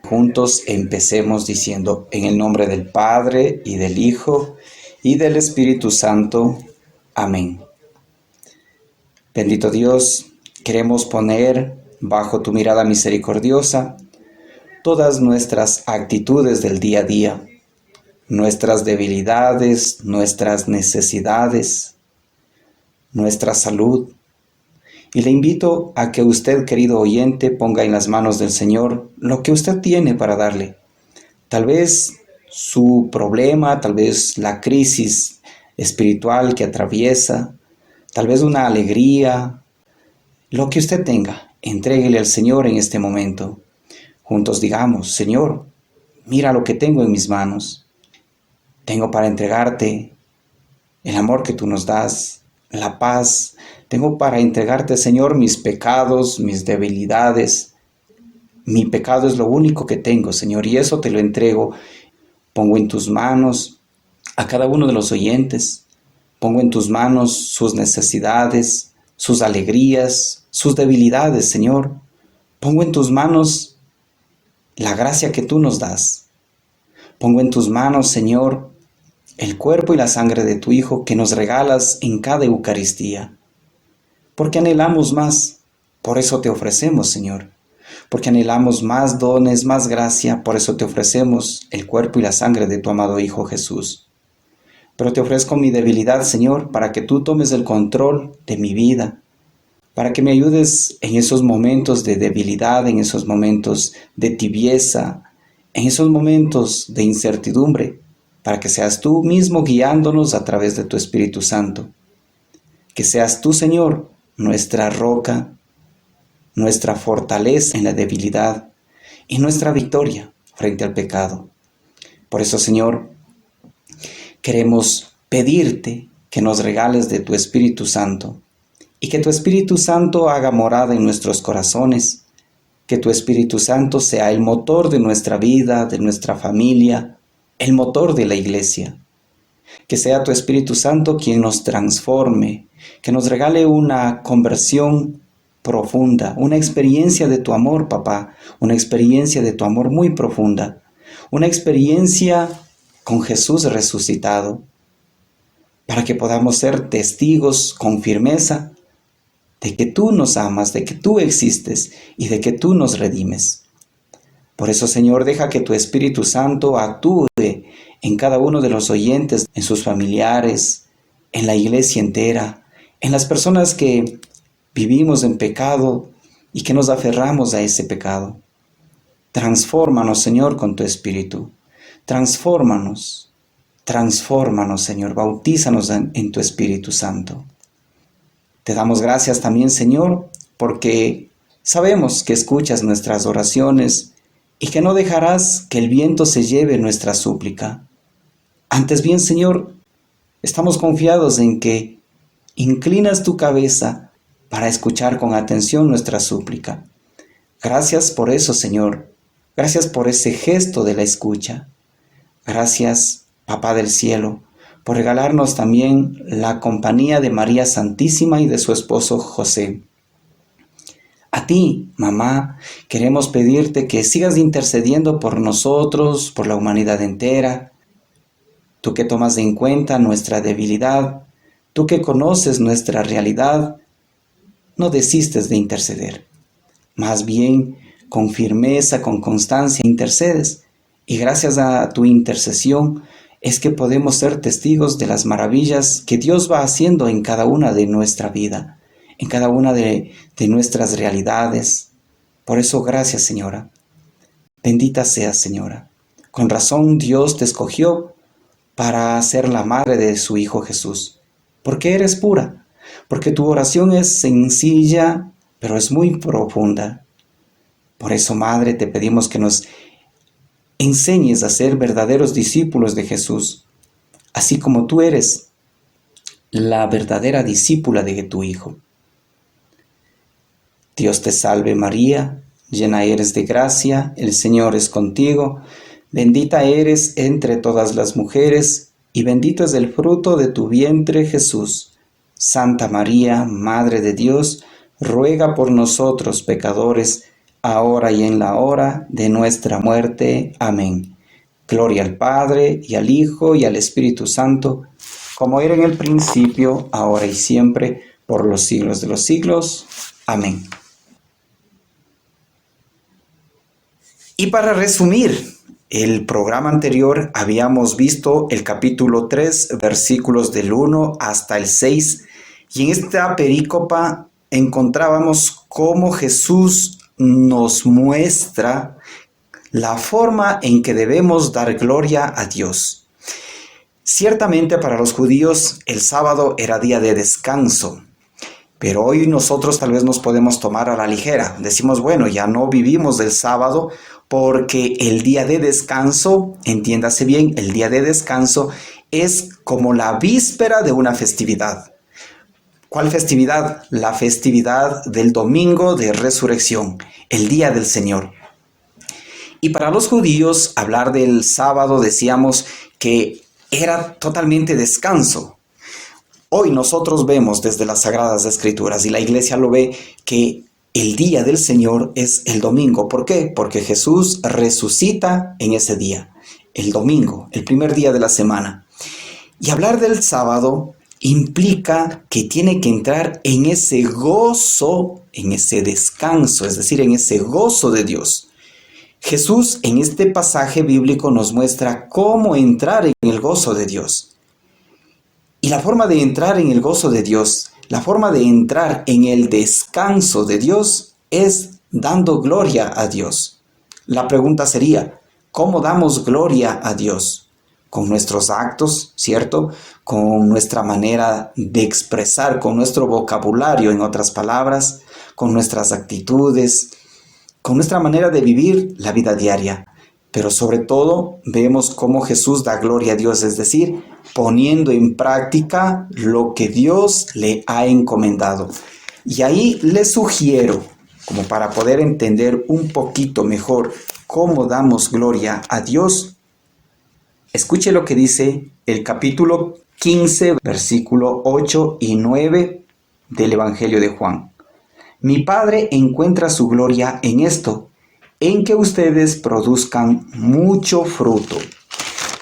Juntos empecemos diciendo, en el nombre del Padre, y del Hijo, y del Espíritu Santo. Amén. Bendito Dios, queremos poner bajo tu mirada misericordiosa todas nuestras actitudes del día a día, nuestras debilidades, nuestras necesidades, nuestra salud. Y le invito a que usted, querido oyente, ponga en las manos del Señor lo que usted tiene para darle. Tal vez su problema, tal vez la crisis espiritual que atraviesa, tal vez una alegría, lo que usted tenga, entréguele al Señor en este momento. Juntos digamos, Señor, mira lo que tengo en mis manos. Tengo para entregarte el amor que tú nos das, la paz. Tengo para entregarte, Señor, mis pecados, mis debilidades. Mi pecado es lo único que tengo, Señor, y eso te lo entrego. Pongo en tus manos a cada uno de los oyentes. Pongo en tus manos sus necesidades, sus alegrías, sus debilidades, Señor. Pongo en tus manos la gracia que tú nos das. Pongo en tus manos, Señor, el cuerpo y la sangre de tu Hijo que nos regalas en cada Eucaristía. Porque anhelamos más, por eso te ofrecemos, Señor. Porque anhelamos más dones, más gracia, por eso te ofrecemos el cuerpo y la sangre de tu amado Hijo Jesús. Pero te ofrezco mi debilidad, Señor, para que tú tomes el control de mi vida, para que me ayudes en esos momentos de debilidad, en esos momentos de tibieza, en esos momentos de incertidumbre, para que seas tú mismo guiándonos a través de tu Espíritu Santo. Que seas tú, Señor, nuestra roca, nuestra fortaleza en la debilidad y nuestra victoria frente al pecado. Por eso, Señor, queremos pedirte que nos regales de tu Espíritu Santo y que tu Espíritu Santo haga morada en nuestros corazones, que tu Espíritu Santo sea el motor de nuestra vida, de nuestra familia, el motor de la iglesia. Que sea tu Espíritu Santo quien nos transforme, que nos regale una conversión profunda, una experiencia de tu amor, papá, una experiencia de tu amor muy profunda, una experiencia con Jesús resucitado, para que podamos ser testigos con firmeza de que tú nos amas, de que tú existes y de que tú nos redimes. Por eso, Señor, deja que tu Espíritu Santo actúe en cada uno de los oyentes, en sus familiares, en la iglesia entera, en las personas que vivimos en pecado y que nos aferramos a ese pecado. Transfórmanos, Señor, con tu Espíritu. Transfórmanos, Señor. Bautízanos en tu Espíritu Santo. Te damos gracias también, Señor, porque sabemos que escuchas nuestras oraciones y que no dejarás que el viento se lleve nuestra súplica. Antes bien, Señor, estamos confiados en que inclinas tu cabeza para escuchar con atención nuestra súplica. Gracias por eso, Señor. Gracias por ese gesto de la escucha. Gracias, Papá del Cielo, por regalarnos también la compañía de María Santísima y de su esposo José. A ti, mamá, queremos pedirte que sigas intercediendo por nosotros, por la humanidad entera. Tú que tomas en cuenta nuestra debilidad, tú que conoces nuestra realidad, no desistes de interceder. Más bien, con firmeza, con constancia, intercedes. Y gracias a tu intercesión es que podemos ser testigos de las maravillas que Dios va haciendo en cada una de nuestra vida, en cada una de nuestras realidades. Por eso, gracias, Señora. Bendita seas, Señora. Con razón Dios te escogió para ser la madre de su Hijo Jesús. Porque eres pura, porque tu oración es sencilla, pero es muy profunda. Por eso, Madre, te pedimos que nos enseñes a ser verdaderos discípulos de Jesús, así como tú eres la verdadera discípula de tu Hijo. Dios te salve María, llena eres de gracia, el Señor es contigo, bendita eres entre todas las mujeres, y bendito es el fruto de tu vientre Jesús. Santa María, Madre de Dios, ruega por nosotros pecadores, ahora y en la hora de nuestra muerte. Amén. Gloria al Padre, y al Hijo, y al Espíritu Santo, como era en el principio, ahora y siempre, por los siglos de los siglos. Amén. Y para resumir, el programa anterior habíamos visto el capítulo 3, versículos del 1 hasta el 6, y en esta perícopa encontrábamos cómo Jesús nos muestra la forma en que debemos dar gloria a Dios. Ciertamente para los judíos el sábado era día de descanso, pero hoy nosotros tal vez nos podemos tomar a la ligera. Decimos, bueno, ya no vivimos del sábado porque el día de descanso, entiéndase bien, el día de descanso es como la víspera de una festividad. ¿Cuál festividad? La festividad del domingo de resurrección, el día del Señor. Y para los judíos, hablar del sábado decíamos que era totalmente descanso. Hoy nosotros vemos desde las Sagradas Escrituras, y la Iglesia lo ve, que el día del Señor es el domingo. ¿Por qué? Porque Jesús resucita en ese día, el domingo, el primer día de la semana. Y hablar del sábado implica que tiene que entrar en ese gozo, en ese descanso, es decir, en ese gozo de Dios. Jesús en este pasaje bíblico nos muestra cómo entrar en el gozo de Dios. Y la forma de entrar en el gozo de Dios, la forma de entrar en el descanso de Dios es dando gloria a Dios. La pregunta sería, ¿cómo damos gloria a Dios? Con nuestros actos, ¿cierto? Con nuestra manera de expresar, con nuestro vocabulario, en otras palabras, con nuestras actitudes, con nuestra manera de vivir la vida diaria. Pero sobre todo vemos cómo Jesús da gloria a Dios, es decir, poniendo en práctica lo que Dios le ha encomendado. Y ahí les sugiero, como para poder entender un poquito mejor cómo damos gloria a Dios, escuche lo que dice el capítulo 15, versículo 8 y 9 del Evangelio de Juan. Mi Padre encuentra su gloria en esto, en que ustedes produzcan mucho fruto.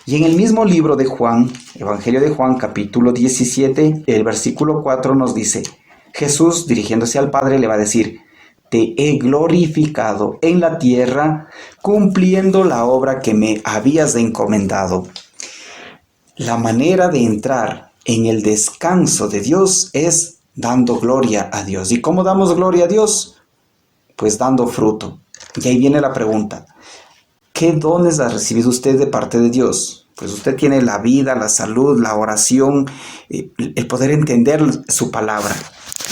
Y en el mismo libro de Juan, Evangelio de Juan, capítulo 17, el versículo 4 nos dice, Jesús, dirigiéndose al Padre, le va a decir, te he glorificado en la tierra, cumpliendo la obra que me habías encomendado. La manera de entrar en el descanso de Dios es dando gloria a Dios. ¿Y cómo damos gloria a Dios? Pues dando fruto. Y ahí viene la pregunta, ¿qué dones ha recibido usted de parte de Dios? Pues usted tiene la vida, la salud, la oración, el poder entender su palabra.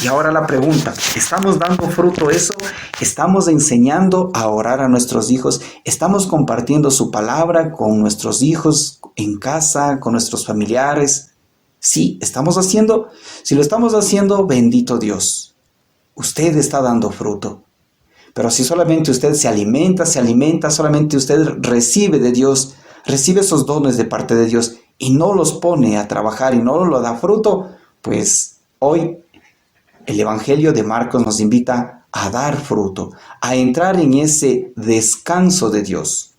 Y ahora la pregunta, ¿estamos dando fruto eso? ¿Estamos enseñando a orar a nuestros hijos? ¿Estamos compartiendo su palabra con nuestros hijos en casa, con nuestros familiares? Sí, estamos haciendo. Si lo estamos haciendo, bendito Dios. Usted está dando fruto. Pero si solamente usted se alimenta, solamente usted recibe de Dios, recibe esos dones de parte de Dios y no los pone a trabajar y no lo da fruto, pues hoy el Evangelio de Marcos nos invita a dar fruto, a entrar en ese descanso de Dios.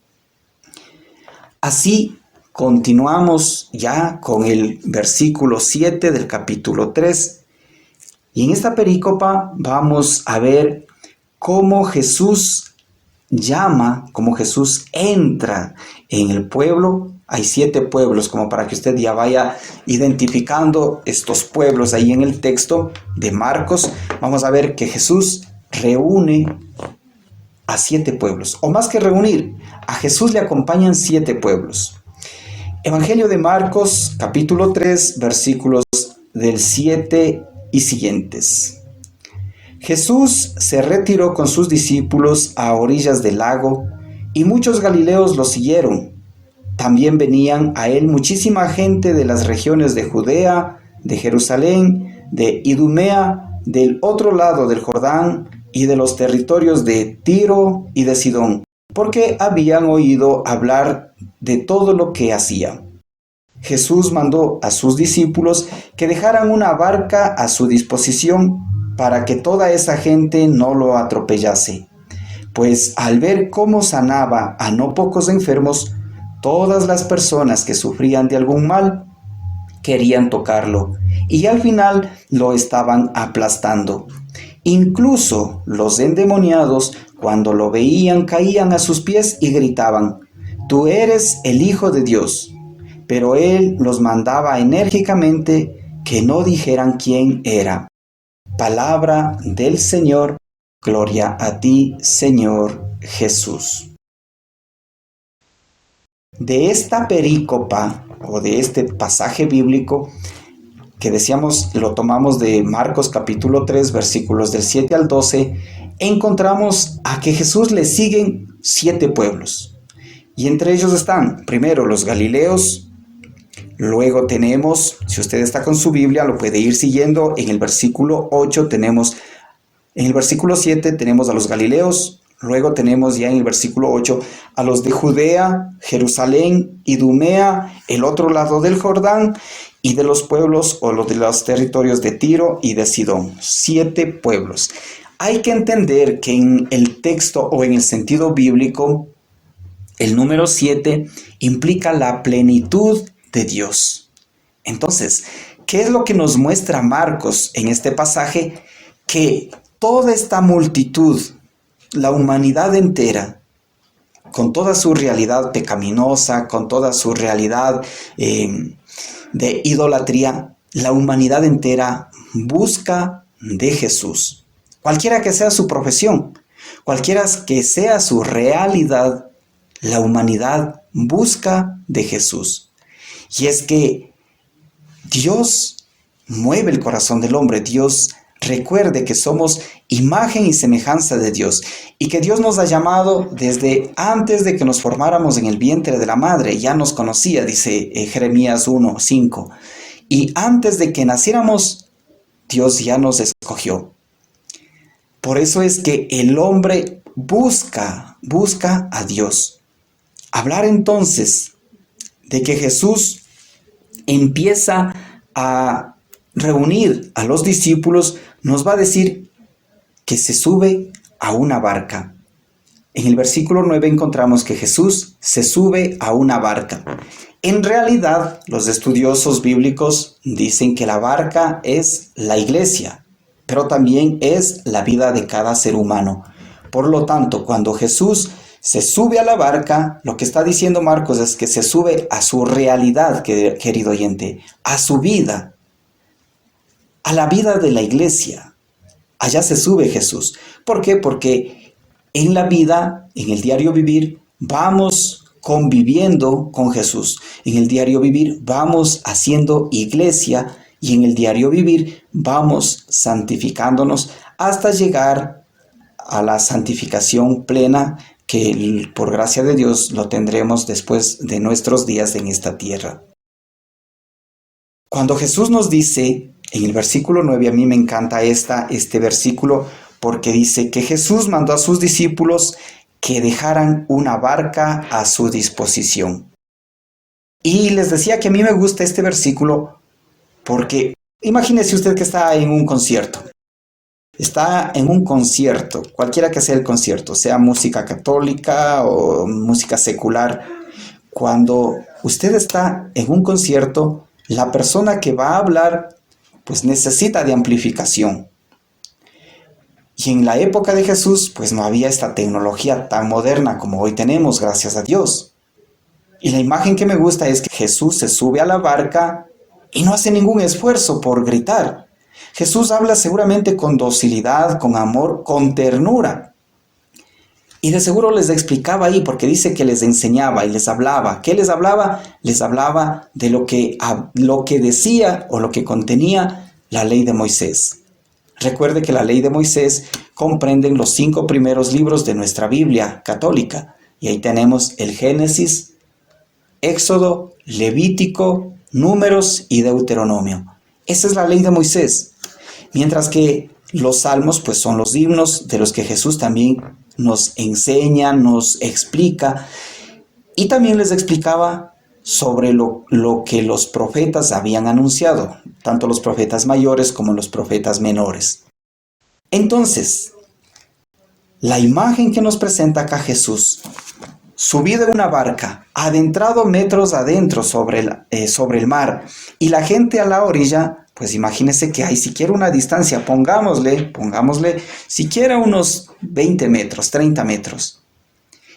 Así continuamos ya con el versículo 7 del capítulo 3. Y en esta perícopa vamos a ver cómo Jesús llama, cómo Jesús entra en el pueblo. Hay 7 pueblos, como para que usted ya vaya identificando estos pueblos ahí en el texto de Marcos. Vamos a ver que Jesús reúne a 7 pueblos, o más que reunir, a Jesús le acompañan 7 pueblos. Evangelio de Marcos, capítulo 3, versículos del 7 y siguientes. Jesús se retiró con sus discípulos a orillas del lago, y muchos galileos lo siguieron. También venían a él muchísima gente de las regiones de Judea, de Jerusalén, de Idumea, del otro lado del Jordán, y de los territorios de Tiro y de Sidón, porque habían oído hablar de todo lo que hacía. Jesús mandó a sus discípulos que dejaran una barca a su disposición para que toda esa gente no lo atropellase. pues al ver cómo sanaba a no pocos enfermos, todas las personas que sufrían de algún mal querían tocarlo y al final lo estaban aplastando. Incluso los endemoniados, cuando lo veían, caían a sus pies y gritaban: «Tú eres el Hijo de Dios». Pero él los mandaba enérgicamente que no dijeran quién era. Palabra del Señor. Gloria a ti, Señor Jesús. De esta perícopa o de este pasaje bíblico que decíamos lo tomamos de Marcos capítulo 3 versículos del 7 al 12, encontramos a que Jesús le siguen 7 pueblos. Y entre ellos están primero los galileos, luego tenemos, si usted está con su Biblia, lo puede ir siguiendo, en el versículo 8 tenemos, en el versículo 7 tenemos a los galileos, luego tenemos ya en el versículo 8 a los de Judea, Jerusalén, Idumea, el otro lado del Jordán, y de los pueblos o de los territorios de Tiro y de Sidón. 7 pueblos. Hay que entender que en el texto o en el sentido bíblico, el número 7 implica la plenitud de Dios. Entonces, ¿qué es lo que nos muestra Marcos en este pasaje? Que toda esta multitud, la humanidad entera, con toda su realidad pecaminosa, con toda su realidad de idolatría, la humanidad entera busca de Jesús. Cualquiera que sea su profesión, cualquiera que sea su realidad, la humanidad busca de Jesús. Y es que Dios mueve el corazón del hombre. Dios recuerde que somos imagen y semejanza de Dios y que Dios nos ha llamado desde antes de que nos formáramos en el vientre de la madre. Ya nos conocía, dice Jeremías 1:5. Y antes de que naciéramos, Dios ya nos escogió. Por eso es que el hombre busca a Dios. Hablar entonces de que Jesús empieza a reunir a los discípulos, nos va a decir que se sube a una barca. En el versículo 9 encontramos que Jesús se sube a una barca. En realidad, los estudiosos bíblicos dicen que la barca es la iglesia, pero también es la vida de cada ser humano. Por lo tanto, cuando Jesús se sube a la barca, lo que está diciendo Marcos es que se sube a su realidad, querido oyente, a su vida, a la vida de la iglesia. Allá se sube Jesús. ¿Por qué? Porque en la vida, en el diario vivir, vamos conviviendo con Jesús. En el diario vivir vamos haciendo iglesia y en el diario vivir vamos santificándonos hasta llegar a la santificación plena que por gracia de Dios lo tendremos después de nuestros días en esta tierra. Cuando Jesús nos dice, en el versículo 9, a mí me encanta este versículo, porque dice que Jesús mandó a sus discípulos que dejaran una barca a su disposición. Y les decía que a mí me gusta este versículo porque imagínese usted que está en un concierto. Está en un concierto, cualquiera que sea el concierto, sea música católica o música secular. Cuando usted está en un concierto, la persona que va a hablar pues necesita de amplificación. Y en la época de Jesús pues no había esta tecnología tan moderna como hoy tenemos, gracias a Dios. Y la imagen que me gusta es que Jesús se sube a la barca y no hace ningún esfuerzo por gritar. Jesús habla seguramente con docilidad, con amor, con ternura. Y de seguro les explicaba ahí, porque dice que les enseñaba y les hablaba. ¿Qué les hablaba? Les hablaba de lo que decía o lo que contenía la ley de Moisés. Recuerde que la ley de Moisés comprende los 5 primeros libros de nuestra Biblia católica. Y ahí tenemos el Génesis, Éxodo, Levítico, Números y Deuteronomio. Esa es la ley de Moisés. Mientras que los salmos pues son los himnos de los que Jesús también nos enseña, nos explica. Y también les explicaba sobre lo que los profetas habían anunciado, tanto los profetas mayores como los profetas menores. Entonces, La imagen que nos presenta acá Jesús, subido en una barca, adentrado metros adentro sobre el mar, y la gente a la orilla, pues imagínese que hay siquiera una distancia, pongámosle siquiera unos 20 metros, 30 metros.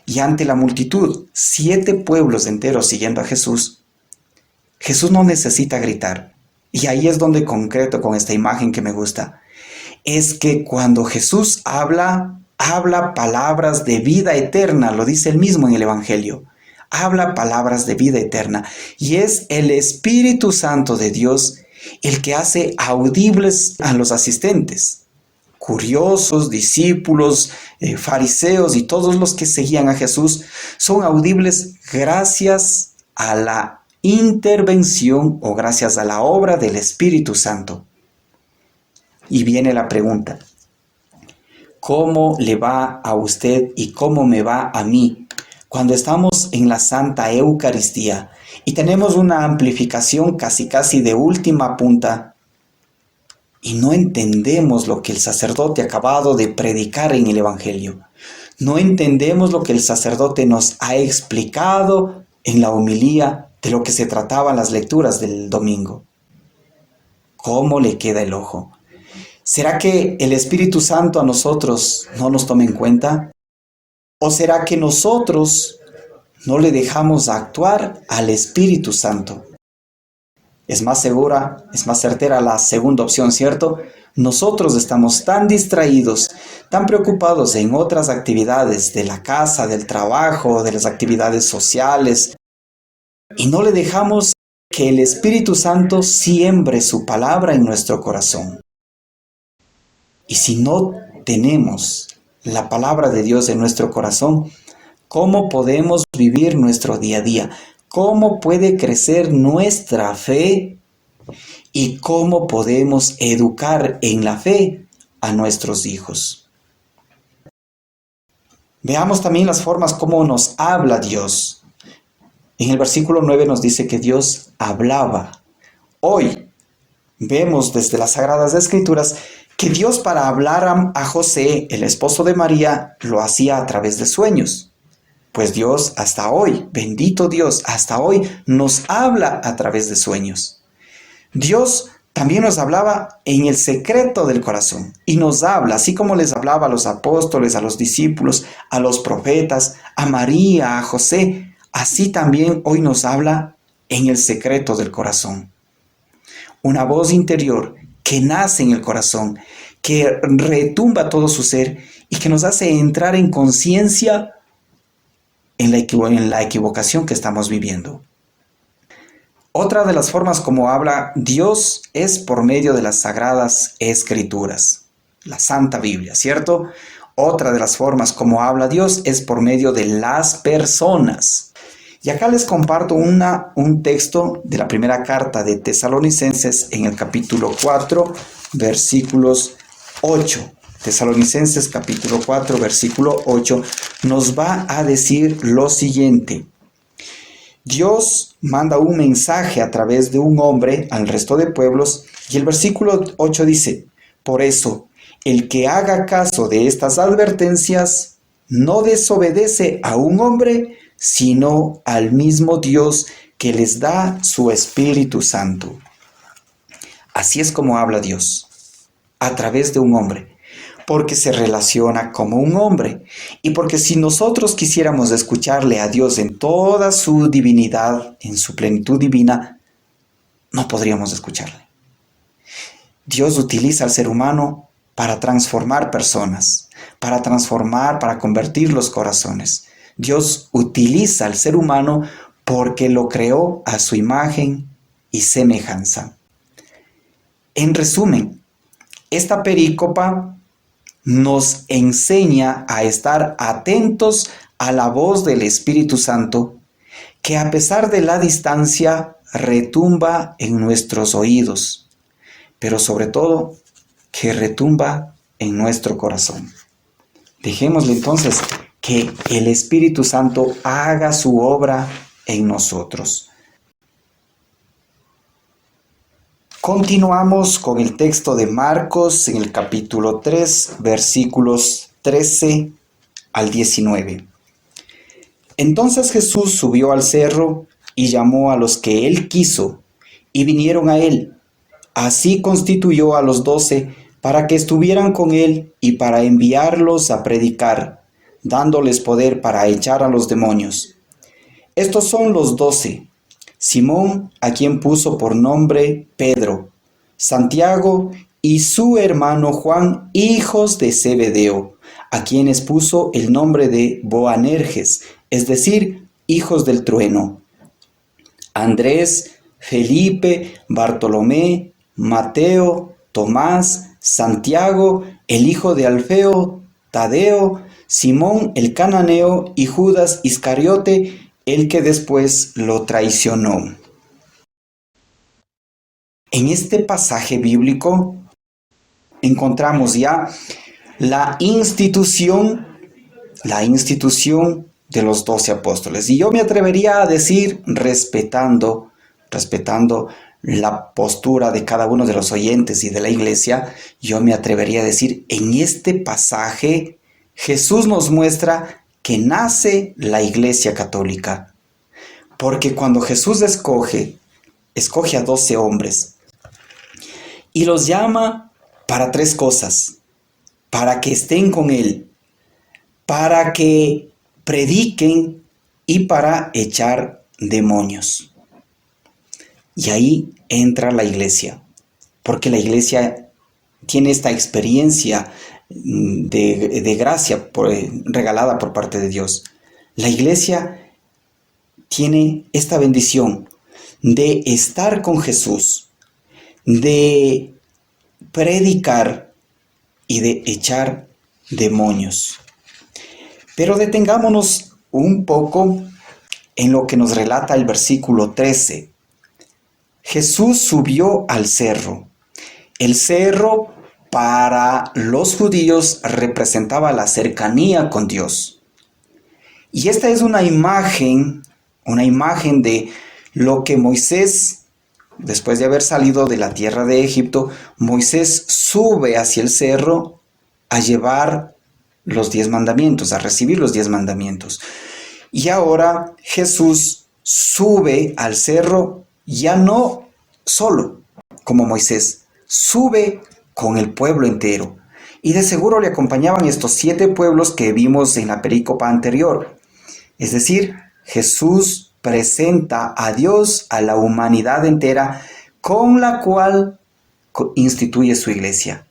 Y ante la multitud, 7 pueblos enteros siguiendo a Jesús, Jesús no necesita gritar. Y ahí es donde concreto con esta imagen que me gusta. Es que cuando Jesús habla palabras de vida eterna, lo dice él mismo en el Evangelio. Habla palabras de vida eterna. Y es el Espíritu Santo de Dios el que hace audibles a los asistentes. Curiosos, discípulos, fariseos y todos los que seguían a Jesús son audibles gracias a la intervención o gracias a la obra del Espíritu Santo. Y viene la pregunta: ¿cómo le va a usted y cómo me va a mí cuando estamos en la Santa Eucaristía y tenemos una amplificación casi de última punta y no entendemos lo que el sacerdote ha acabado de predicar en el Evangelio? No entendemos lo que el sacerdote nos ha explicado en la homilía de lo que se trataban las lecturas del domingo. ¿Cómo le queda el ojo? ¿Será que el Espíritu Santo a nosotros no nos toma en cuenta? ¿O será que nosotros no le dejamos actuar al Espíritu Santo? Es más segura, es más certera la segunda opción, ¿cierto? Nosotros estamos tan distraídos, tan preocupados en otras actividades de la casa, del trabajo, de las actividades sociales, y no le dejamos que el Espíritu Santo siembre su palabra en nuestro corazón. Y si no tenemos la palabra de Dios en nuestro corazón, ¿cómo podemos vivir nuestro día a día? ¿Cómo puede crecer nuestra fe? ¿Y cómo podemos educar en la fe a nuestros hijos? Veamos también las formas como nos habla Dios. En el versículo 9 nos dice que Dios hablaba. Hoy vemos desde las Sagradas Escrituras que Dios, para hablar a José, el esposo de María, lo hacía a través de sueños. Pues Dios hasta hoy, bendito Dios, hasta hoy nos habla a través de sueños. Dios también nos hablaba en el secreto del corazón y nos habla, así como les hablaba a los apóstoles, a los discípulos, a los profetas, a María, a José, así también hoy nos habla en el secreto del corazón. Una voz interior que nace en el corazón, que retumba todo su ser y que nos hace entrar en conciencia en la equivocación que estamos viviendo. Otra de las formas como habla Dios es por medio de las Sagradas Escrituras, la Santa Biblia, ¿cierto? Otra de las formas como habla Dios es por medio de las personas. Y acá les comparto un texto de la primera carta de Tesalonicenses en el capítulo 4, versículos 8. Tesalonicenses capítulo 4, versículo 8, nos va a decir lo siguiente: Dios manda un mensaje a través de un hombre al resto de pueblos, y el versículo 8 dice: por eso, el que haga caso de estas advertencias no desobedece a un hombre, sino al mismo Dios que les da su Espíritu Santo. Así es como habla Dios, a través de un hombre, porque se relaciona como un hombre, y porque si nosotros quisiéramos escucharle a Dios en toda su divinidad, en su plenitud divina, no podríamos escucharle. Dios utiliza al ser humano para transformar personas, para convertir los corazones. Dios utiliza al ser humano porque lo creó a su imagen y semejanza. En resumen, esta perícopa nos enseña a estar atentos a la voz del Espíritu Santo, que a pesar de la distancia retumba en nuestros oídos, pero sobre todo que retumba en nuestro corazón. Dejémosle entonces que el Espíritu Santo haga su obra en nosotros. Continuamos con el texto de Marcos en el capítulo 3, versículos 13 al 19. Entonces Jesús subió al cerro y llamó a los que él quiso, y vinieron a él. Así constituyó a los 12 para que estuvieran con él y para enviarlos a predicar, dándoles poder para echar a los demonios. Estos son los 12: Simón, a quien puso por nombre Pedro; Santiago y su hermano Juan, hijos de Zebedeo, a quienes puso el nombre de Boanerges, es decir, hijos del trueno; Andrés, Felipe, Bartolomé, Mateo, Tomás, Santiago, el hijo de Alfeo, Tadeo, Simón el cananeo y Judas Iscariote, el que después lo traicionó. En este pasaje bíblico encontramos ya la institución de los 12 apóstoles. Y yo me atrevería a decir, respetando la postura de cada uno de los oyentes y de la iglesia, yo me atrevería a decir, en este pasaje Jesús nos muestra que nace la Iglesia Católica. Porque cuando Jesús escoge a 12 hombres y los llama para 3 cosas: para que estén con Él, para que prediquen y para echar demonios. Y ahí entra la iglesia, porque la iglesia tiene esta experiencia de gracia regalada por parte de Dios. La iglesia tiene esta bendición de estar con Jesús, de predicar y de echar demonios. Pero detengámonos un poco en lo que nos relata el versículo 13. Jesús subió al cerro. El cerro para los judíos representaba la cercanía con Dios. Y esta es una imagen de lo que Moisés, después de haber salido de la tierra de Egipto, Moisés sube hacia el cerro a llevar los 10 mandamientos, a recibir los 10 mandamientos. Y ahora Jesús sube al cerro ya no solo como Moisés, sube con el pueblo entero. Y de seguro le acompañaban estos 7 pueblos que vimos en la perícopa anterior. Es decir, Jesús presenta a Dios a la humanidad entera, con la cual instituye su iglesia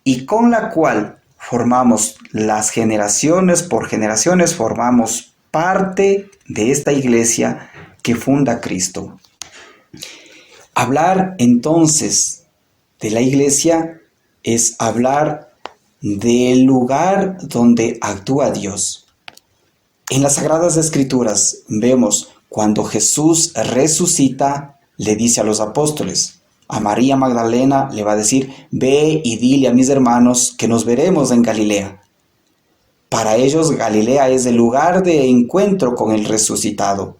y con la cual formamos las generaciones por generaciones, formamos parte de esta iglesia que funda Cristo. Hablar entonces de la iglesia es hablar del lugar donde actúa Dios. En las Sagradas Escrituras vemos cuando Jesús resucita, le dice a los apóstoles, a María Magdalena le va a decir: ve y dile a mis hermanos que nos veremos en Galilea. Para ellos Galilea es el lugar de encuentro con el resucitado.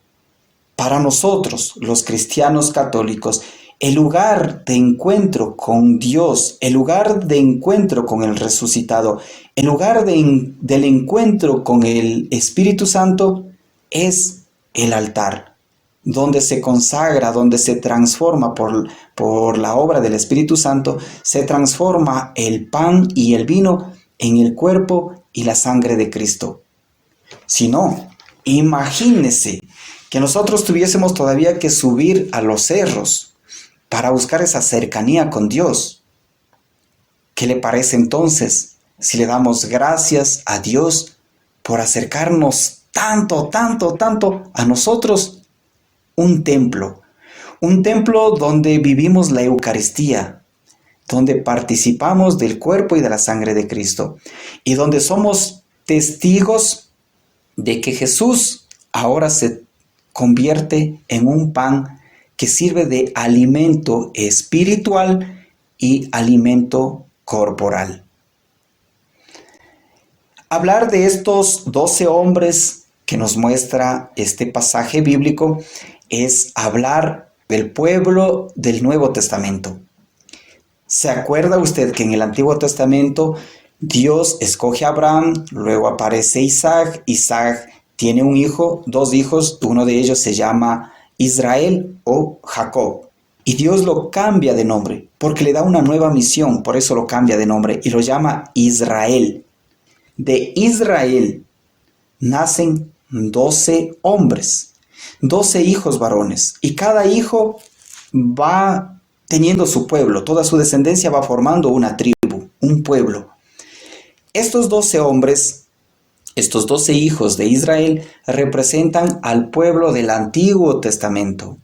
Para nosotros, los cristianos católicos, el lugar de encuentro con Dios, el lugar de encuentro con el resucitado, el lugar del encuentro con el Espíritu Santo es el altar, donde se consagra, donde se transforma por la obra del Espíritu Santo, se transforma el pan y el vino en el cuerpo y la sangre de Cristo. Si no, imagínese que nosotros tuviésemos todavía que subir a los cerros para buscar esa cercanía con Dios. ¿Qué le parece entonces si le damos gracias a Dios por acercarnos tanto a nosotros? Un templo donde vivimos la Eucaristía, donde participamos del cuerpo y de la sangre de Cristo y donde somos testigos de que Jesús ahora se convierte en un pan que sirve de alimento espiritual y alimento corporal. Hablar de estos 12 hombres que nos muestra este pasaje bíblico es hablar del pueblo del Nuevo Testamento. ¿Se acuerda usted que en el Antiguo Testamento Dios escoge a Abraham, luego aparece Isaac. Isaac tiene un hijo, dos hijos, uno de ellos se llama Israel o Jacob. Y Dios lo cambia de nombre, porque le da una nueva misión, por eso lo cambia de nombre y lo llama Israel. De Israel nacen 12 hombres, 12 hijos varones, y cada hijo va teniendo su pueblo, toda su descendencia va formando una tribu, un pueblo. Estos 12 hombres, estos 12 hijos de Israel, representan al pueblo del Antiguo Testamento.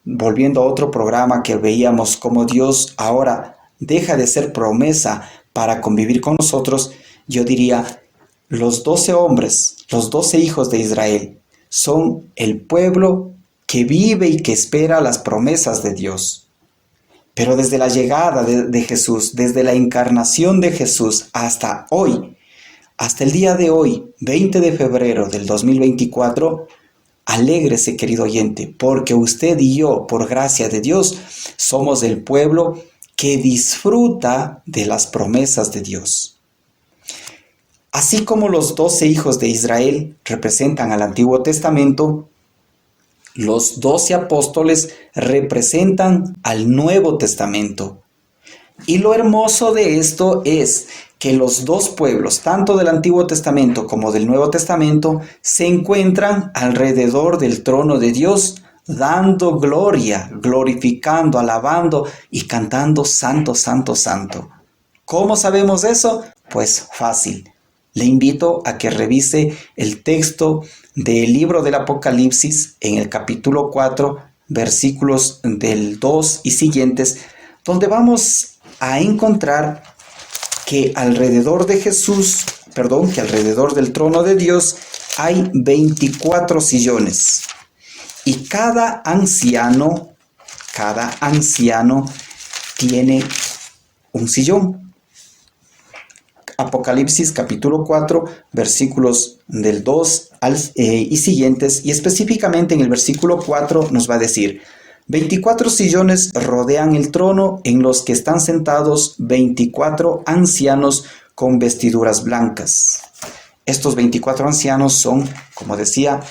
Volviendo a otro programa que veíamos cómo Dios ahora deja de ser promesa para convivir con nosotros, yo diría, los 12 hombres, los 12 hijos de Israel, son el pueblo que vive y que espera las promesas de Dios. Pero desde la llegada de Jesús, desde la encarnación de Jesús hasta hoy, hasta el día de hoy, 20 de febrero del 2024, alégrese, querido oyente, porque usted y yo, por gracia de Dios, somos el pueblo que disfruta de las promesas de Dios. Así como los 12 hijos de Israel representan al Antiguo Testamento, los 12 apóstoles representan al Nuevo Testamento. Y lo hermoso de esto es que los dos pueblos, tanto del Antiguo Testamento como del Nuevo Testamento, se encuentran alrededor del trono de Dios, dando gloria, glorificando, alabando y cantando Santo, Santo, Santo. ¿Cómo sabemos eso? Pues fácil. Le invito a que revise el texto del libro del Apocalipsis en el capítulo 4, versículos del 2 y siguientes, donde vamos a encontrar que alrededor de que alrededor del trono de Dios hay 24 sillones. Y cada anciano tiene un sillón. Apocalipsis capítulo 4, versículos del 2 y siguientes, y específicamente en el versículo 4 nos va a decir: 24 sillones rodean el trono en los que están sentados 24 ancianos con vestiduras blancas. Estos 24 ancianos son, como decía,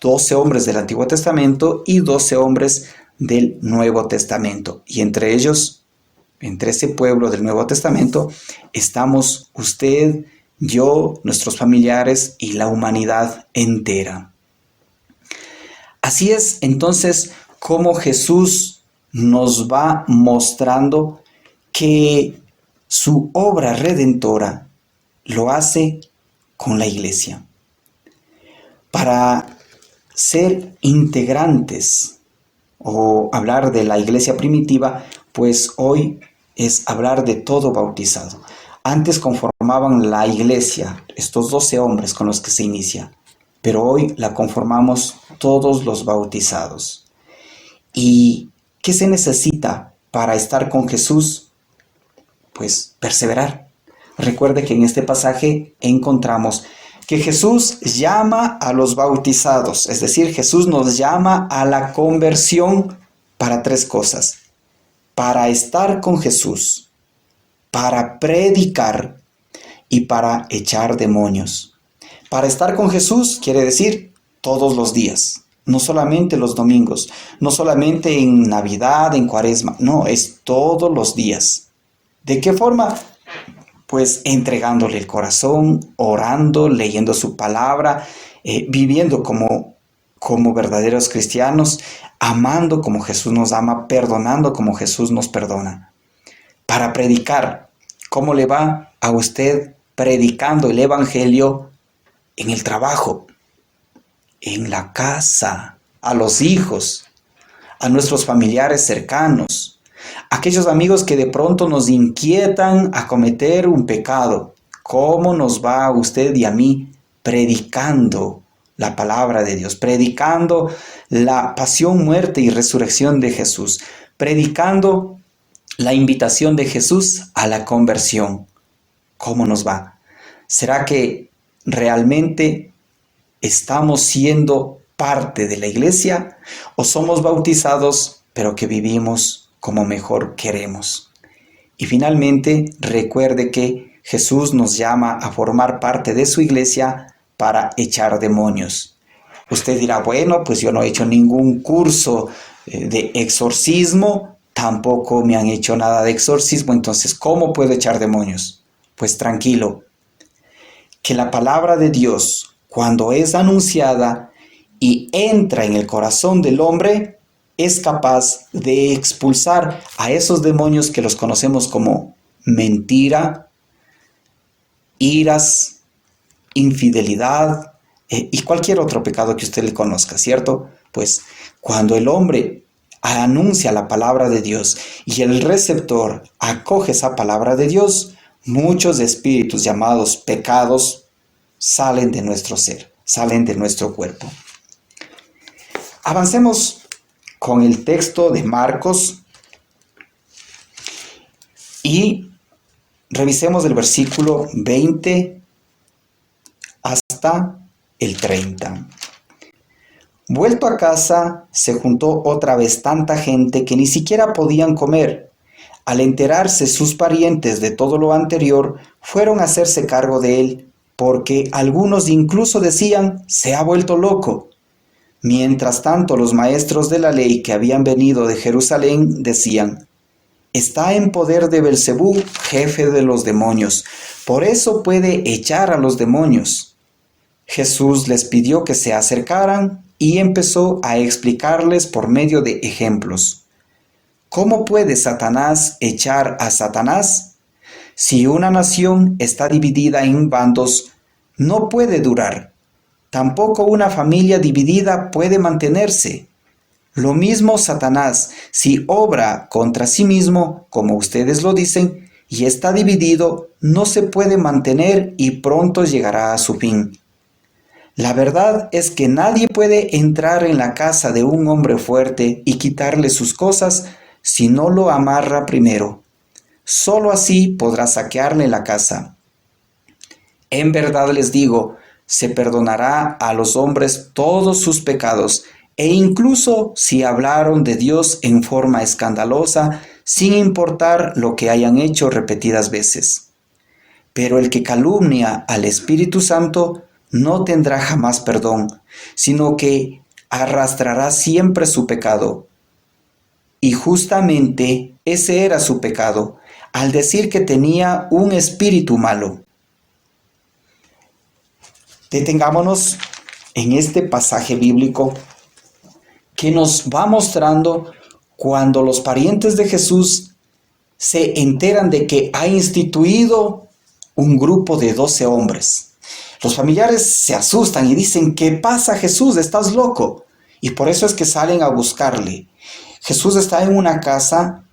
12 hombres del Antiguo Testamento y 12 hombres del Nuevo Testamento. Y entre ellos, entre ese pueblo del Nuevo Testamento, estamos usted, yo, nuestros familiares y la humanidad entera. Así es, entonces, como Jesús nos va mostrando que su obra redentora lo hace con la iglesia. Para ser integrantes o hablar de la iglesia primitiva, pues hoy es hablar de todo bautizado. Antes conformaban la iglesia, estos 12 hombres con los que se inicia, pero hoy la conformamos todos los bautizados. ¿Y qué se necesita para estar con Jesús? Pues perseverar. Recuerde que en este pasaje encontramos que Jesús llama a los bautizados, es decir, Jesús nos llama a la conversión para 3 cosas: para estar con Jesús, para predicar y para echar demonios. Para estar con Jesús quiere decir todos los días, no solamente los domingos, no solamente en Navidad, en Cuaresma, no, es todos los días. ¿De qué forma? Pues entregándole el corazón, orando, leyendo su palabra, viviendo como verdaderos cristianos, amando como Jesús nos ama, perdonando como Jesús nos perdona. Para predicar, ¿cómo le va a usted predicando el Evangelio en el trabajo, en la casa, a los hijos, a nuestros familiares cercanos, aquellos amigos que de pronto nos inquietan a cometer un pecado? ¿Cómo nos va a usted y a mí predicando la palabra de Dios, predicando la pasión, muerte y resurrección de Jesús, predicando la invitación de Jesús a la conversión? ¿Cómo nos va? ¿Será que realmente estamos siendo parte de la iglesia o somos bautizados pero que vivimos como mejor queremos? Y finalmente, recuerde que Jesús nos llama a formar parte de su iglesia para echar demonios. Usted dirá, bueno, pues yo no he hecho ningún curso de exorcismo, tampoco me han hecho nada de exorcismo, entonces, ¿cómo puedo echar demonios? Pues tranquilo, que la palabra de Dios, cuando es anunciada y entra en el corazón del hombre, es capaz de expulsar a esos demonios que los conocemos como mentira, iras, infidelidad y cualquier otro pecado que usted le conozca, ¿cierto? Pues cuando el hombre anuncia la palabra de Dios y el receptor acoge esa palabra de Dios, muchos espíritus llamados pecados salen de nuestro ser, salen de nuestro cuerpo. Avancemos con el texto de Marcos y revisemos el versículo 20 hasta el 30. Vuelto a casa, se juntó otra vez tanta gente que ni siquiera podían comer. Al enterarse sus parientes de todo lo anterior, fueron a hacerse cargo de él, porque algunos incluso decían, se ha vuelto loco. Mientras tanto, los maestros de la ley que habían venido de Jerusalén decían, está en poder de Belcebú, jefe de los demonios, por eso puede echar a los demonios. Jesús les pidió que se acercaran y empezó a explicarles por medio de ejemplos. ¿Cómo puede Satanás echar a Satanás? Si una nación está dividida en bandos, no puede durar. Tampoco una familia dividida puede mantenerse. Lo mismo Satanás, si obra contra sí mismo, como ustedes lo dicen, y está dividido, no se puede mantener y pronto llegará a su fin. La verdad es que nadie puede entrar en la casa de un hombre fuerte y quitarle sus cosas si no lo amarra primero. Solo así podrá saquearle la casa. En verdad les digo, se perdonará a los hombres todos sus pecados, e incluso si hablaron de Dios en forma escandalosa, sin importar lo que hayan hecho repetidas veces. Pero el que calumnia al Espíritu Santo no tendrá jamás perdón, sino que arrastrará siempre su pecado. Y justamente ese era su pecado, al decir que tenía un espíritu malo. Detengámonos en este pasaje bíblico que nos va mostrando cuando los parientes de Jesús se enteran de que ha instituido un grupo de 12 hombres. Los familiares se asustan y dicen, ¿qué pasa, Jesús? ¿Estás loco? Y por eso es que salen a buscarle. Jesús está en una casa.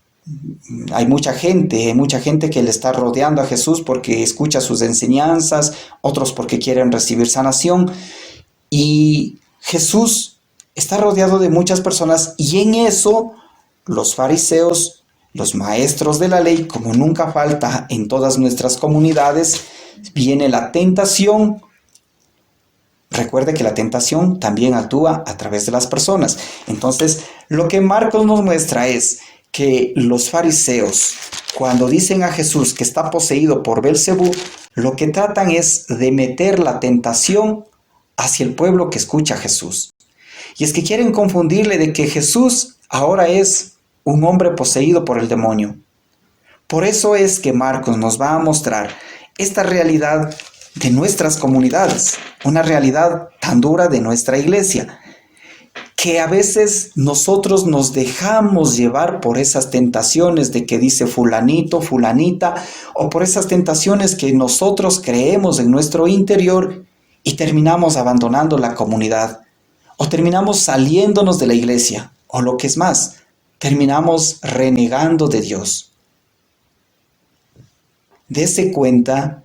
Hay mucha gente que le está rodeando a Jesús porque escucha sus enseñanzas, otros porque quieren recibir sanación. Y Jesús está rodeado de muchas personas y en eso los fariseos, los maestros de la ley, como nunca falta en todas nuestras comunidades, viene la tentación. Recuerde que la tentación también actúa a través de las personas. Entonces, lo que Marcos nos muestra es que los fariseos, cuando dicen a Jesús que está poseído por Belcebú, lo que tratan es de meter la tentación hacia el pueblo que escucha a Jesús. Y es que quieren confundirle de que Jesús ahora es un hombre poseído por el demonio. Por eso es que Marcos nos va a mostrar esta realidad de nuestras comunidades, una realidad tan dura de nuestra iglesia, que a veces nosotros nos dejamos llevar por esas tentaciones de que dice fulanito, fulanita, o por esas tentaciones que nosotros creemos en nuestro interior y terminamos abandonando la comunidad, o terminamos saliéndonos de la iglesia, o lo que es más, terminamos renegando de Dios. Dese cuenta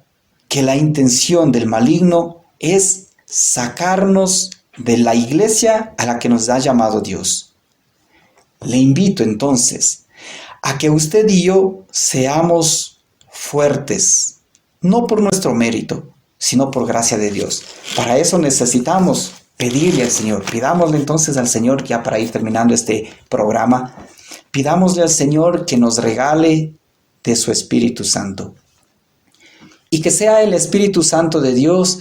que la intención del maligno es sacarnos de la iglesia a la que nos ha llamado Dios. Le invito entonces a que usted y yo seamos fuertes, no por nuestro mérito, sino por gracia de Dios. Para eso necesitamos pedirle al Señor. Pidámosle entonces al Señor, ya para ir terminando este programa, pidámosle al Señor que nos regale de su Espíritu Santo. Y que sea el Espíritu Santo de Dios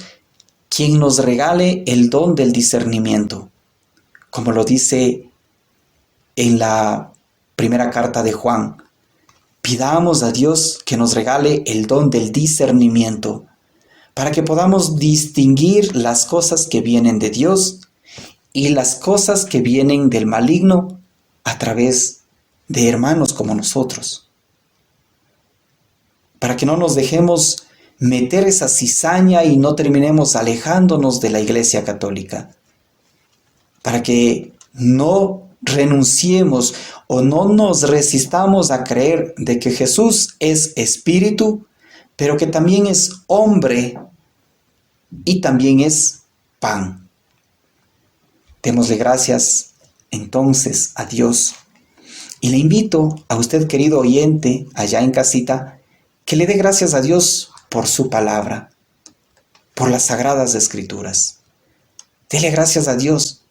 quien nos regale el don del discernimiento, como lo dice en la primera carta de Juan. Pidamos a Dios que nos regale el don del discernimiento, para que podamos distinguir las cosas que vienen de Dios y las cosas que vienen del maligno a través de hermanos como nosotros. Para que no nos dejemos meter esa cizaña y no terminemos alejándonos de la Iglesia Católica. Para que no renunciemos o no nos resistamos a creer de que Jesús es espíritu, pero que también es hombre y también es pan. Démosle gracias entonces a Dios. Y le invito a usted, querido oyente, allá en casita, que le dé gracias a Dios por su palabra, por las sagradas escrituras. Dele gracias a Dios,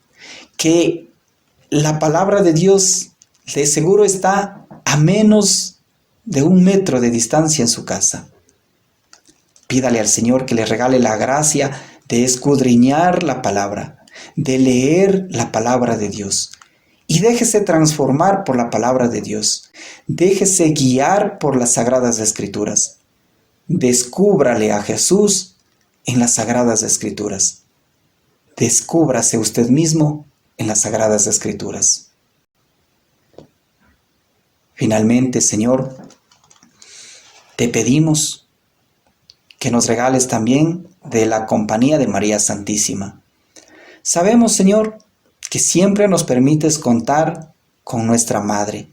que la palabra de Dios de seguro está a menos de 1 metro de distancia en su casa. Pídale al Señor que le regale la gracia de escudriñar la palabra, de leer la palabra de Dios. Y déjese transformar por la palabra de Dios. Déjese guiar por las sagradas escrituras. Descúbrale a Jesús en las sagradas escrituras. Descúbrase usted mismo en las sagradas escrituras. Finalmente, Señor, te pedimos que nos regales también de la compañía de María Santísima. Sabemos, Señor, que siempre nos permites contar con nuestra Madre.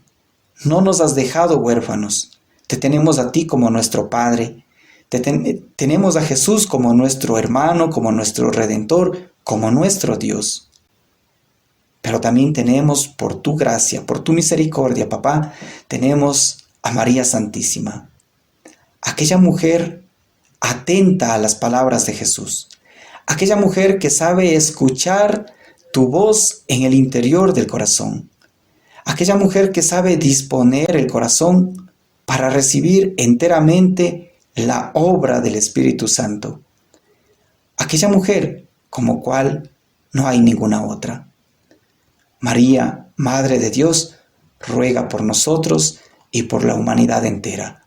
No nos has dejado huérfanos. Te tenemos a ti como nuestro Padre. Tenemos a Jesús como nuestro hermano, como nuestro Redentor, como nuestro Dios. Pero también tenemos, por tu gracia, por tu misericordia, papá, tenemos a María Santísima. Aquella mujer atenta a las palabras de Jesús. Aquella mujer que sabe escuchar tu voz en el interior del corazón. Aquella mujer que sabe disponer el corazón para recibir enteramente la obra del Espíritu Santo. Aquella mujer como cual no hay ninguna otra. María, Madre de Dios, ruega por nosotros y por la humanidad entera.